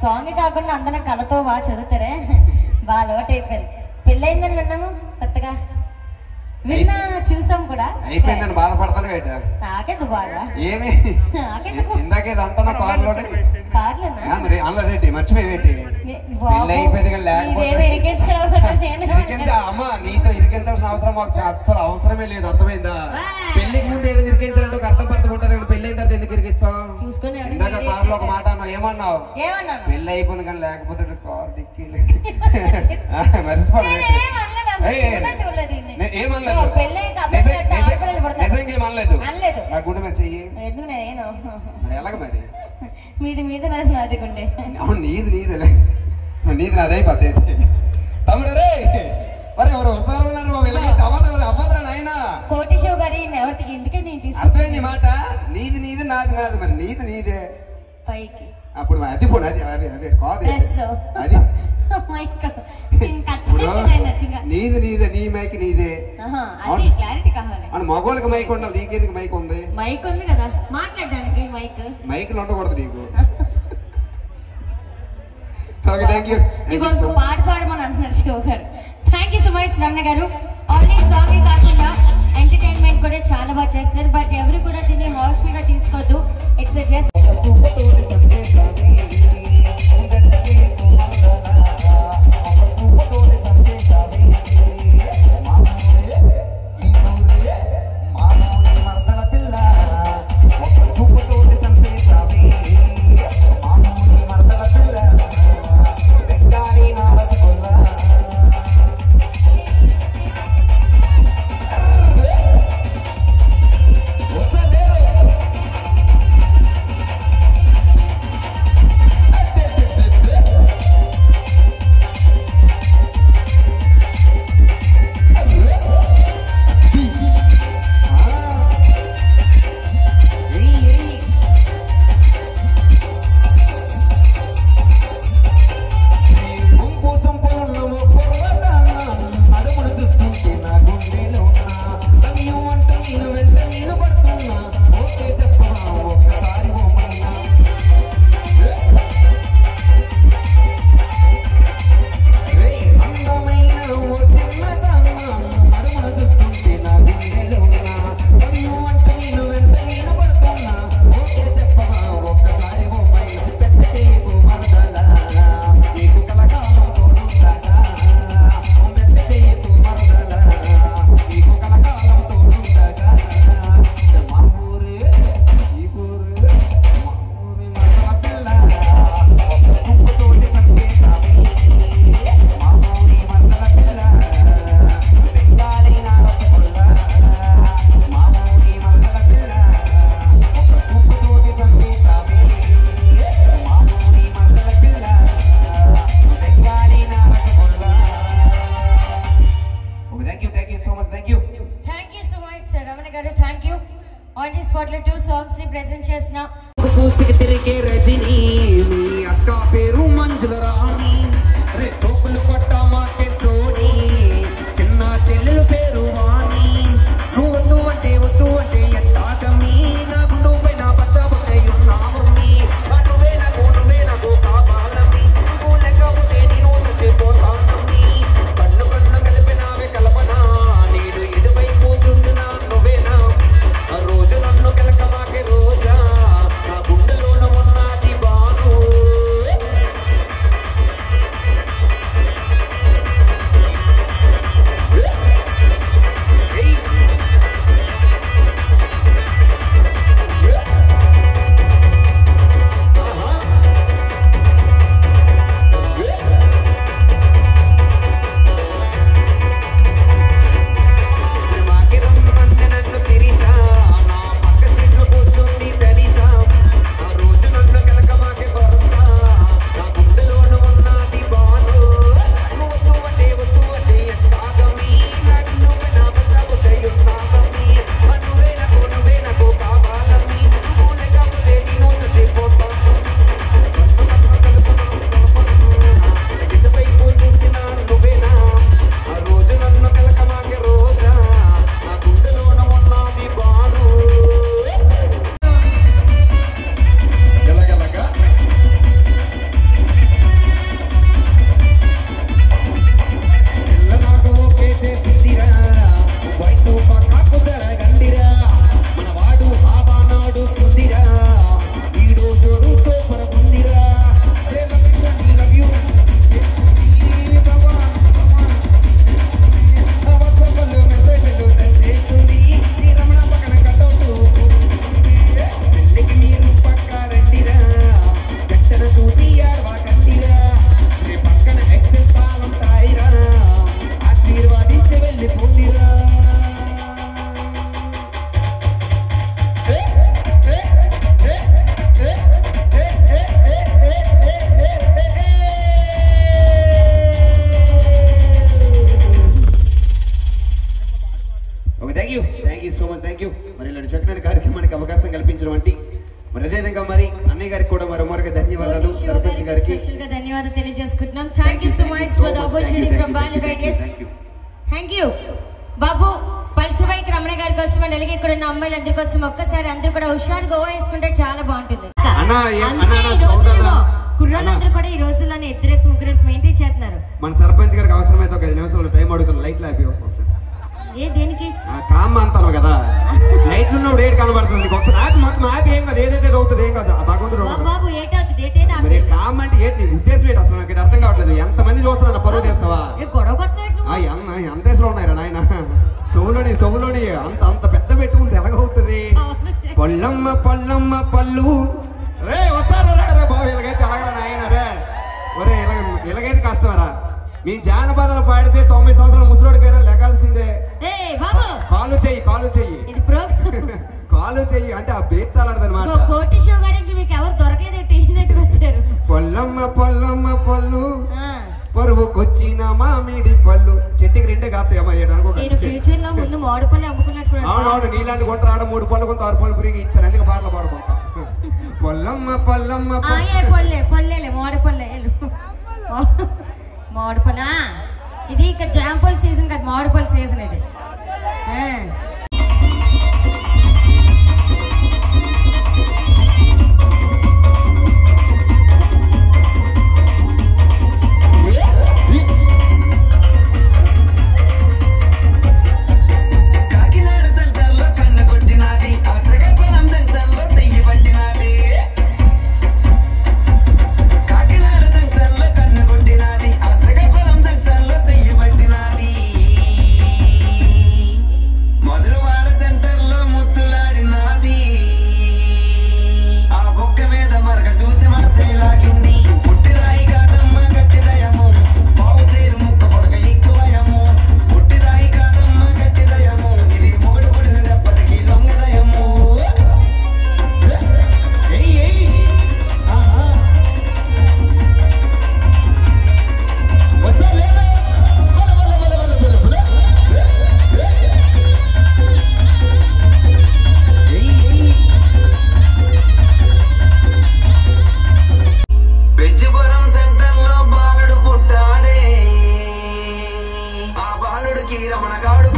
Song కాకుండా అందరం కళతో బాగా చదువుతారే బాగా అలవాటు అయిపోయింది. పెళ్ళయిందని విన్నాము కొత్తగా, విన్నా చూసాం కూడా. అయిపోయిందని బాధపడతాను నాకెందుకు బాగా ఏమి ఇందాకేది అంటున్నా కార్లోనే మరి అనలేదేంటి మర్చిపోయేటి పెళ్ళి అయిపోయింది అమ్మ నీతో ఇరికించాల్సిన అవసరం మాకు అస్సలు అవసరమే లేదు. అర్థమైందా? పెళ్లికి ముందు ఏదో ఇరికించాలంటే ఒక అర్థం పర్థం ఉంటుంది. పెళ్లి అయిన తర్వాత ఎందుకు ఇరికిస్తాం? ఇందాక కార్లో ఒక మాట అన్నావు, ఏమన్నావు? పెళ్లి అయిపోయింది కానీ లేకపోతే కార్ డిక్కీ మర్చిపోలేదు. ఏమనలేదు, నిజంగా ఏమనలేదు. నా గుండె మీద చెయ్యి. మరి ఎలాగ మరి? మీది మీద నాది గుండె. అవును నీది నీదిలే, నీది నాది అయిపోద్ది. తమ్ముడు రే మరి ఎవరు వస్తారు అయినా కోటి షో గారి ఎందుకే నేను అర్థమైంది మాట. నీది నీది నాది నాది, మరి నీది నీదే పైకి అప్పుడు అది పోను. అది అది అది కాదు, అది నీది నీదే. నీ మైక్ నీదే. క్లారిటీ కావాలి. అని మగోళ్ళకి మైక్ ఉండాలి, నీకేందుకు మైక్ ఉంది? మైక్ ఉంది కదా మాట్లాడడానికి. మైక్లు ఉండకూడదు నీకు. Okay thank you. పాట పాడమని అంటున్నారు షో గారు. Thank you so much Ramana గారు. ఓన్లీ సాంగ్ కాకుండా ఎంటర్టైన్మెంట్ కూడా చాలా బాగా చేస్తారు. బట్ ఎవరు కూడా దీన్ని హాస్పిటల్ గా తీసుకోవద్దు. ఇట్స్ జస్ట్ మరి అదేవిధంగా మరి అన్నయ్య గారికి కూడా మరొక ధన్యవాదాలు, సర్పంచ్ గారికి స్పెషల్ గా ధన్యవాదాలు తెలియజేసుకుంటున్నాం. Thank you so much for the opportunity from Bali radius. Thank you Babu. Pulsar bike Ramana గారి కోసం అండ్ అలాగే ఇక్కడ ఉన్న అమ్మాయిలందరి కోసం ఒక్కసారి అందరూ కూడా హుషారుగా వేసుకుంటే చాలా బాగుంటుంది. కుర్రాళ్ళందరూ కూడా ఈ రోజుల్లోనే ఎద్దురేసి ముగ్గురేసి మెయింటైన్ చేస్తున్నారు. మన సర్పంచ్ గారికి అవసరమైతే ఒక 5 నిమిషాలు టైం అడుగుతున్నా. లైట్ లాపి ఏ దేనికి కామ్ అంటాను కదా, లైట్లు ఉన్నప్పుడు ఏడు కనబడుతుంది. ఒకసారి ఆపి మొత్తం ఆపి ఏం కాదు, ఏదైతే అవుతుంది ఏం కాదు. భగవంతుడు బాబు ఏటవుతుంది కామ్ అంటే ఏంటి ఉద్దేశం ఏంటి అసలు నాకు అర్థం కావట్లేదు. ఎంతమంది చూస్తున్నా పరువు చేస్తావా? ఎంత దేశంలో ఉన్నారా నాయన? సొవులోని అంత పెద్ద పెట్టుకుంటే ఎలాగవుతుంది? పొల్లమ్మ పొల్లమ్మ పళ్ళు రే వస్తారా రే బాబు, ఇలాగైతే ఎలాగ నాయన రే ఒరే ఇలాగైతే కష్టమరా. మీ జానపదాలు పాడితే 90 సంవత్సరాల ముసలోడికైనా లెగాల్సిందే. కాలు చెయ్యి కాలు చెయ్యి అంటే ఆ బేట్ చాలన్నమాట. కోటి షో గారికి మీకు ఎవరు దొరకలేదు వచ్చారు. పొల్లమ్మ పొల్లమ్మ పళ్ళు పరువుకొచ్చిన మామిడి పళ్ళు చెట్టుకి 2 కాస్తాయమ్మా. ఫ్యూచర్ లో ముందు మామిడి పళ్ళు అమ్ముకున్నట్టు. అవునవును, నీలాంటి కొంటారు ఆడ 3 పళ్ళు కొంత 6 పళ్ళు ఫ్రీగా ఇచ్చారు, అందుకే పాటలు పాడుకుంటా. పొల్లమ్మ పొల్లమ్మ పల్లెలే మామిడి పళ్ళ. ఇది ఇక జాంపల్ సీజన్ కదా, మామిడి పళ్ళు సీజన్ ఇది. రమణ గాడు